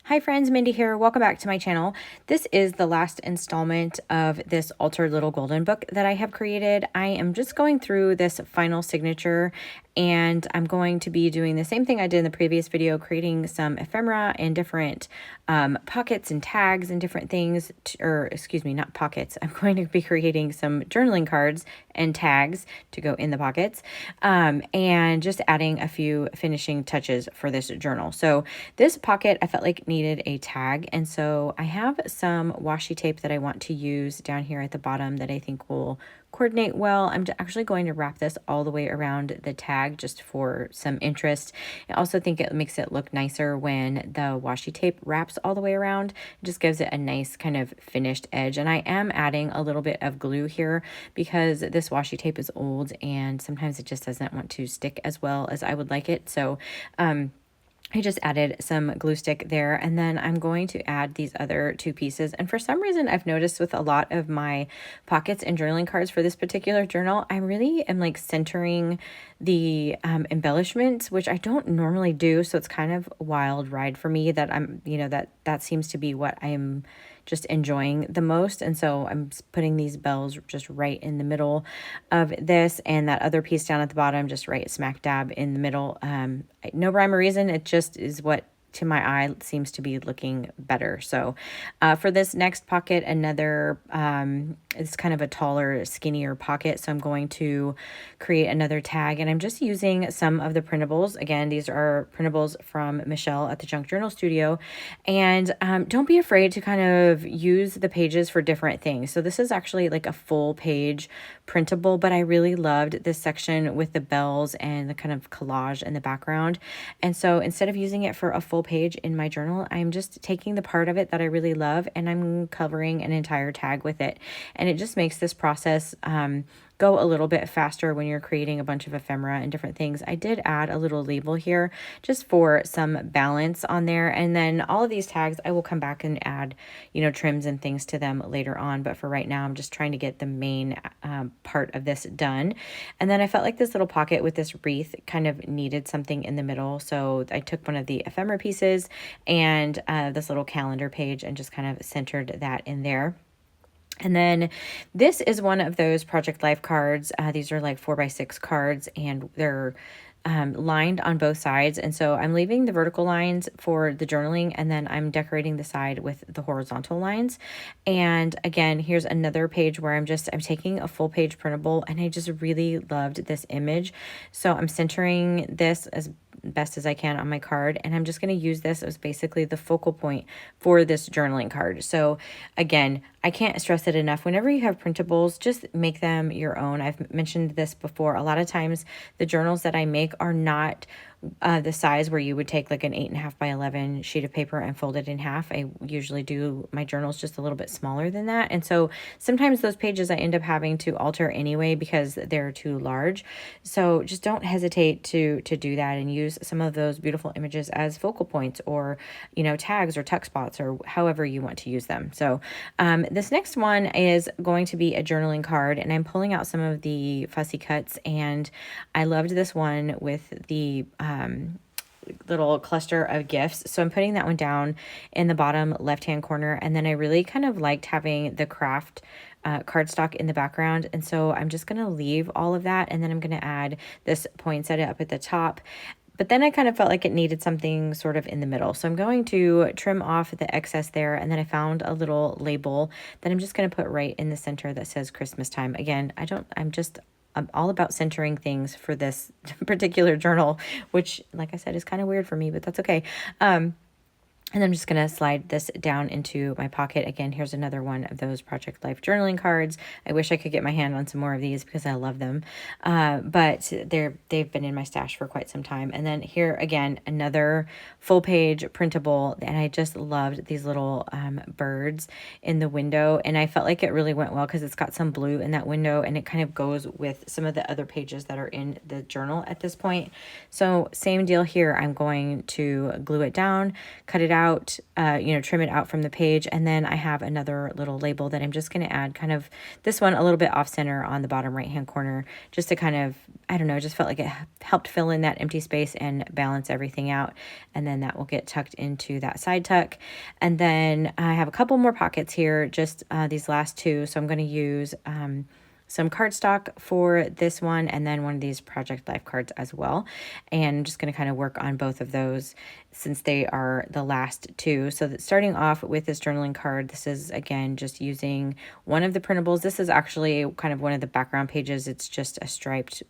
Hi friends, Mindy here. Welcome back to my channel. This is the last installment of this Altered Little Golden book that I have created. I am just going through this final signature, and I'm going to be doing the same thing I did in the previous video, creating some ephemera and different pockets and tags and different things, or excuse me, not pockets. I'm going to be creating some journaling cards and tags to go in the pockets, and just adding a few finishing touches for this journal. So this pocket I felt like needed a tag, and so I have some washi tape that I want to use down here at the bottom that I think will coordinate well. I'm actually going to wrap this all the way around the tag just for some interest. I also think it makes it look nicer when the washi tape wraps all the way around. It just gives it a nice kind of finished edge. And I am adding a little bit of glue here because this washi tape is old and sometimes it just doesn't want to stick as well as I would like it. So I just added some glue stick there, and then I'm going to add these other two pieces. And for some reason, I've noticed with a lot of my pockets and journaling cards for this particular journal, I really am like centering the embellishments, which I don't normally do. So it's kind of a wild ride for me that that seems to be what I am just enjoying the most. And so I'm putting these bells just right in the middle of this, and that other piece down at the bottom just right smack dab in the middle. No rhyme or reason, it just is what to my eye seems to be looking better. So for this next pocket, another it's kind of a taller, skinnier pocket, so I'm going to create another tag, and I'm just using some of the printables. Again, these are printables from Michelle at the Junk Journal Studio, and don't be afraid to kind of use the pages for different things. So this is actually like a full page printable, but I really loved this section with the bells and the kind of collage in the background. And so instead of using it for a full page in my journal, I'm just taking the part of it that I really love and I'm covering an entire tag with it. And it just makes this process go a little bit faster when you're creating a bunch of ephemera and different things. I did add a little label here just for some balance on there. And then all of these tags, I will come back and add, trims and things to them later on. But for right now, I'm just trying to get the main part of this done. And then I felt like this little pocket with this wreath kind of needed something in the middle. So I took one of the ephemera pieces and this little calendar page and just kind of centered that in there. And then this is one of those Project Life cards. These are like 4x6 cards, and they're lined on both sides. And so I'm leaving the vertical lines for the journaling, and then I'm decorating the side with the horizontal lines. And again, here's another page where I'm taking a full page printable, and I just really loved this image. So I'm centering this as best as I can on my card, and I'm just going to use this as basically the focal point for this journaling card. So again, I can't stress it enough. Whenever you have printables, just make them your own. I've mentioned this before. A lot of times the journals that I make are not the size where you would take like an 8.5 by 11 sheet of paper and fold it in half. I usually do my journals just a little bit smaller than that. And so sometimes those pages I end up having to alter anyway because they're too large. So just don't hesitate to do that and use some of those beautiful images as focal points or, tags or tuck spots or however you want to use them. So this next one is going to be a journaling card, and I'm pulling out some of the fussy cuts, and I loved this one with the little cluster of gifts. So I'm putting that one down in the bottom left-hand corner. And then I really kind of liked having the craft cardstock in the background. And so I'm just going to leave all of that. And then I'm going to add this poinsettia up at the top. But then I kind of felt like it needed something sort of in the middle. So I'm going to trim off the excess there. And then I found a little label that I'm just going to put right in the center that says Christmas time. Again, I'm all about centering things for this particular journal, which, like I said, is kind of weird for me, but that's okay. And I'm just going to slide this down into my pocket. Again, here's another one of those Project Life journaling cards. I wish I could get my hand on some more of these because I love them. But they've been in my stash for quite some time. And then here again, another full page printable. And I just loved these little birds in the window. And I felt like it really went well because it's got some blue in that window and it kind of goes with some of the other pages that are in the journal at this point. So same deal here. I'm going to glue it down, cut it out, out, trim it out from the page. And then I have another little label that I'm just going to add kind of this one a little bit off center on the bottom right hand corner, just to kind of, I don't know, just felt like it helped fill in that empty space and balance everything out. And then that will get tucked into that side tuck. And then I have a couple more pockets here, just these last two. So I'm going to use some cardstock for this one, and then one of these Project Life cards as well. And I'm just going to kind of work on both of those since they are the last two. So that starting off with this journaling card, this is again just using one of the printables. This is actually kind of one of the background pages. It's just a striped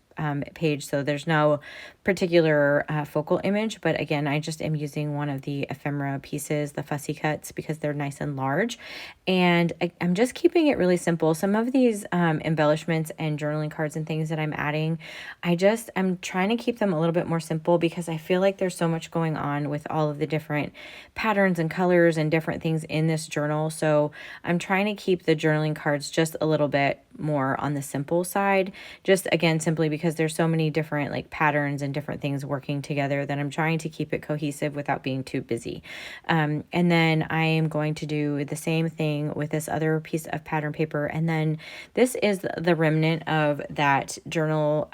page, so there's no particular focal image, but again, I just am using one of the ephemera pieces, the fussy cuts, because they're nice and large, and I'm just keeping it really simple. Some of these embellishments and journaling cards and things that I'm adding, I'm trying to keep them a little bit more simple, because I feel like there's so much going on with all of the different patterns and colors and different things in this journal. So I'm trying to keep the journaling cards just a little bit more on the simple side, just again, simply because there's so many different like patterns and different things working together that I'm trying to keep it cohesive without being too busy. And then I am going to do the same thing with this other piece of pattern paper. And then this is the remnant of that journal,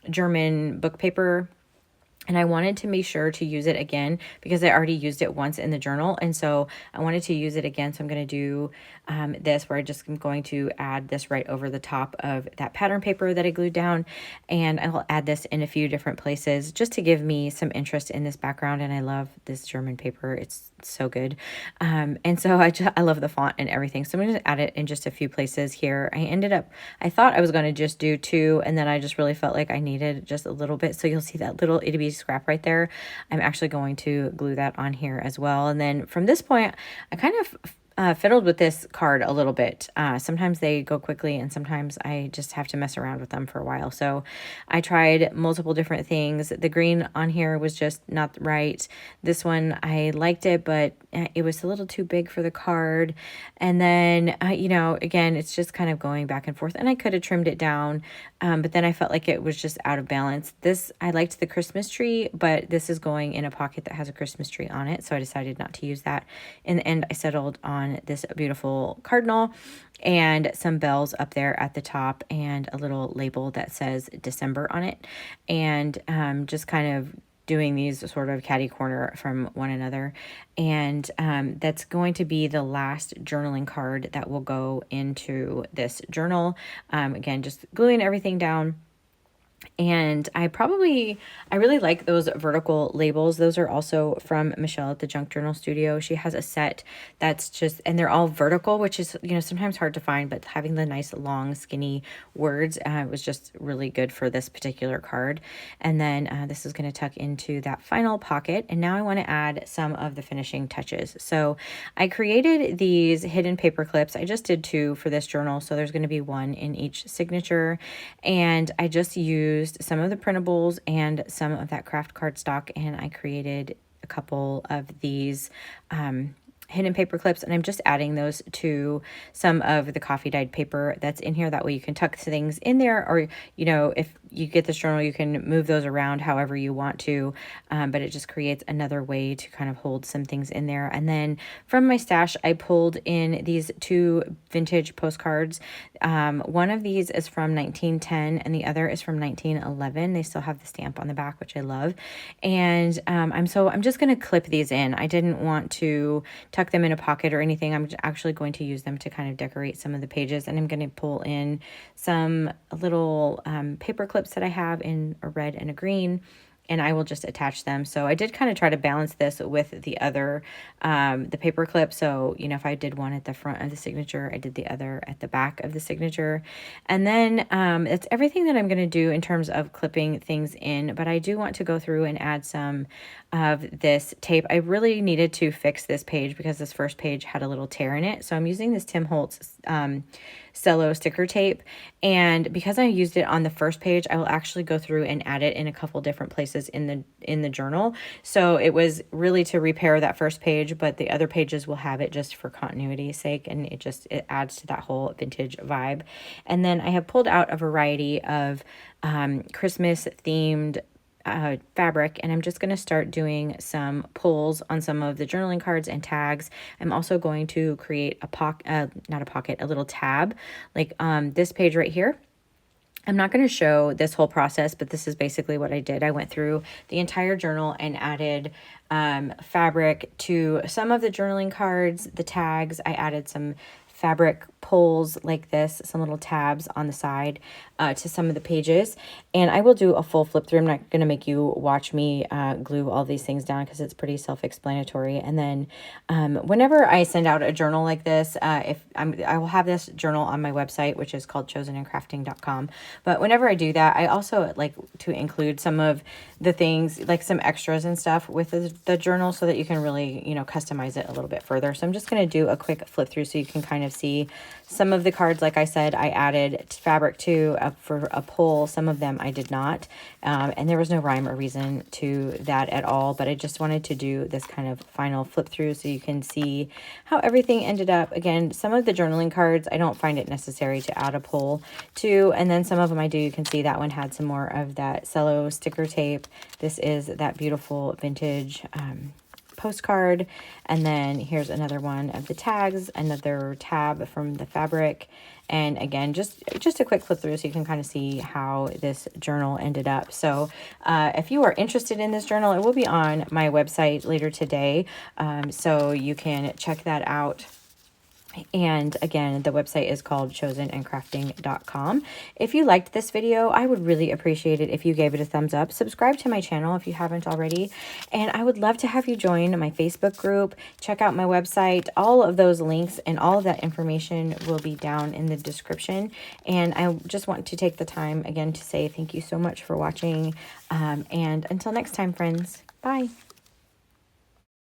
German book paper. And I wanted to make sure to use it again because I already used it once in the journal. And so I wanted to use it again. So I'm going to do this, where I just am going to add this right over the top of that pattern paper that I glued down. And I will add this in a few different places just to give me some interest in this background. And I love this German paper. It's so good. And so I love the font and everything. So I'm going to add it in just a few places here. I thought I was going to just do two, and then I just really felt like I needed just a little bit. So you'll see that little itty bitty scrap right there. I'm actually going to glue that on here as well. And then from this point, I kind of fiddled with this card a little bit. Sometimes they go quickly, and sometimes I just have to mess around with them for a while. So I tried multiple different things. The green on here was just not right. This one, I liked it, but it was a little too big for the card. And then, again, it's just kind of going back and forth, and I could have trimmed it down. But then I felt like it was just out of balance. I liked the Christmas tree, but this is going in a pocket that has a Christmas tree on it. So I decided not to use that. In the end, I settled on this beautiful cardinal and some bells up there at the top and a little label that says December on it. And just kind of doing these sort of catty corner from one another. And that's going to be the last journaling card that will go into this journal. Again, just gluing everything down. And I really like those vertical labels. Those are also from Michelle at the Junk Journal Studio. She has a set that's just, and they're all vertical, which is, sometimes hard to find, but having the nice long skinny words was just really good for this particular card. And then this is going to tuck into that final pocket. And now I want to add some of the finishing touches. So I created these hidden paper clips. I just did two for this journal. So there's going to be one in each signature. And I just used some of the printables and some of that craft cardstock, and I created a couple of these hidden paper clips, and I'm just adding those to some of the coffee dyed paper that's in here. That way you can tuck things in there, or if you get this journal, you can move those around however you want to, but it just creates another way to kind of hold some things in there. And then from my stash, I pulled in these two vintage postcards. One of these is from 1910 and the other is from 1911. They still have the stamp on the back, which I love. And I'm just going to clip these in. I didn't want to tuck them in a pocket or anything. I'm actually going to use them to kind of decorate some of the pages, and I'm going to pull in some little paper clips that I have in a red and a green, and I will just attach them. So I did kind of try to balance this with the other, the paper clip. So, if I did one at the front of the signature, I did the other at the back of the signature. And then it's everything that I'm going to do in terms of clipping things in, but I do want to go through and add some of this tape. I really needed to fix this page because this first page had a little tear in it. So I'm using this Tim Holtz cello sticker tape, and because I used it on the first page, I will actually go through and add it in a couple different places in the journal. So it was really to repair that first page, but the other pages will have it just for continuity's sake, and it adds to that whole vintage vibe. And then I have pulled out a variety of Christmas themed fabric, and I'm just going to start doing some pulls on some of the journaling cards and tags. I'm also going to create a a little tab, like this page right here. I'm not going to show this whole process, but this is basically what I did. I went through the entire journal and added fabric to some of the journaling cards, the tags. I added some fabric pulls like this, some little tabs on the side to some of the pages. And I will do a full flip through. I'm not going to make you watch me glue all these things down because it's pretty self-explanatory. And then whenever I send out a journal like this, I will have this journal on my website, which is called chosenandcrafting.com. But whenever I do that, I also like to include some of the things, like some extras and stuff with the journal, so that you can really, you know, customize it a little bit further. So I'm just going to do a quick flip through so you can kind of see some of the cards. Like I said, I added fabric to for a pull. Some of them I did not. And there was no rhyme or reason to that at all. But I just wanted to do this kind of final flip through so you can see how everything ended up. Again, some of the journaling cards, I don't find it necessary to add a pull to. And then some of them I do. You can see that one had some more of that cello sticker tape. This is that beautiful vintage postcard. And then here's another one of the tags, another tab from the fabric. And again, just a quick flip through so you can kind of see how this journal ended up. So if you are interested in this journal, it will be on my website later today. So you can check that out. And again, the website is called chosenandcrafting.com. If you liked this video, I would really appreciate it if you gave it a thumbs up. Subscribe to my channel if you haven't already. And I would love to have you join my Facebook group. Check out my website. All of those links and all of that information will be down in the description. And I just want to take the time again to say thank you so much for watching. And until next time, friends, bye.